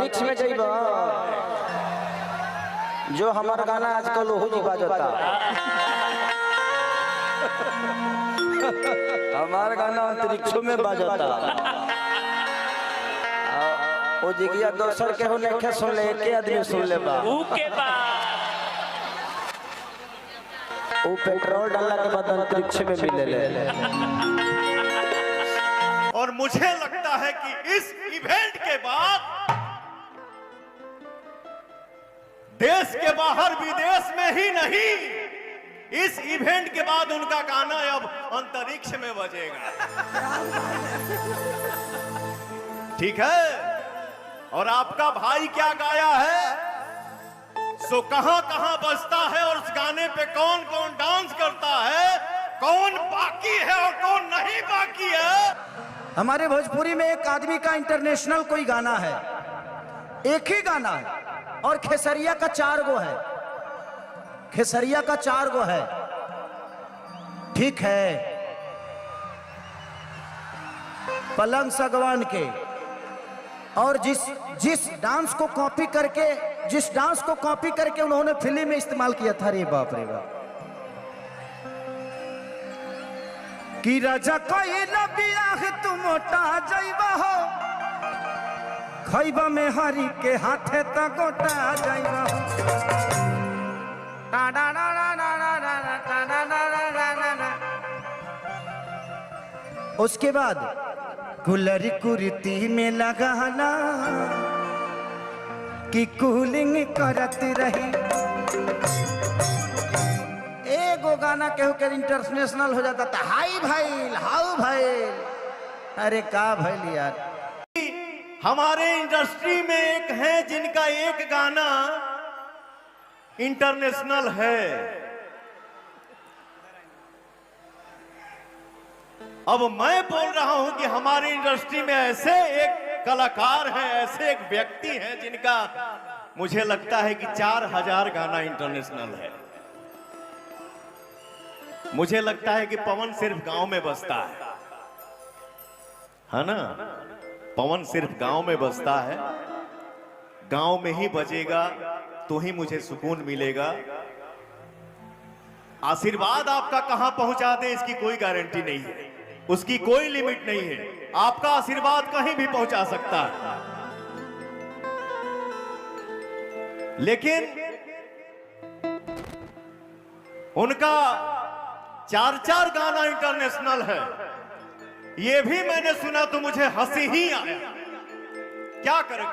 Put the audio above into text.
अंतरिक्ष में जाइबा जो हमारा गाना आजकल हो जी बाजता हमारा गाना अंतरिक्ष में बाजता ओ जिगिया दोसर के होने के सुन ले के आदमी सुन ले बा वो पेट्रोल डालने के बाद अंतरिक्ष में मिले ले। और मुझे लगता है कि इस इवेंट के बाद देश के बाहर विदेश में ही नहीं, इस इवेंट के बाद उनका गाना अब अंतरिक्ष में बजेगा। ठीक है। और आपका भाई क्या गाया है सो कहां कहां बजता है और उस गाने पे कौन कौन डांस करता है, कौन बाकी है और कौन नहीं बाकी है। हमारे भोजपुरी में एक आदमी का इंटरनेशनल कोई गाना है, एक ही गाना है और खेसरिया का 4 गो है, खेसरिया का 4 गो है। ठीक है, पलंग सगवान के और जिस डांस को कॉपी करके उन्होंने फिल्म में इस्तेमाल किया था। रे बाप रे बाप कि राजा कोई बियाह तू मोटा जाइबा हो, खैबा में हरी के हाथे त गोटा जाइबा हो। उसके बाद गुलरी कुर्ती में लगाना कि कूलिंग करत रही। एगो गाना केहू के इंटरनेशनल हो जाता था, हाई भाई हाउ भाई। अरे का भाई यार, हमारे इंडस्ट्री में एक है जिनका एक गाना इंटरनेशनल है। अब मैं बोल रहा हूं कि हमारी इंडस्ट्री में ऐसे एक कलाकार हैं, ऐसे एक व्यक्ति हैं जिनका मुझे लगता है कि 4000 गाना इंटरनेशनल है। मुझे लगता है कि पवन सिर्फ गांव में बजता है ना? पवन सिर्फ गांव में बजता है, गांव में ही बजेगा तो ही मुझे सुकून मिलेगा। आशीर्वाद आपका कहां पहुंचा दे इसकी कोई गारंटी नहीं है, उसकी कोई लिमिट नहीं है। आपका आशीर्वाद कहीं भी पहुंचा सकता है, लेकिन उनका 4 गाना इंटरनेशनल है। ये भी मैंने सुना तो मुझे हंसी ही आया। क्या करें।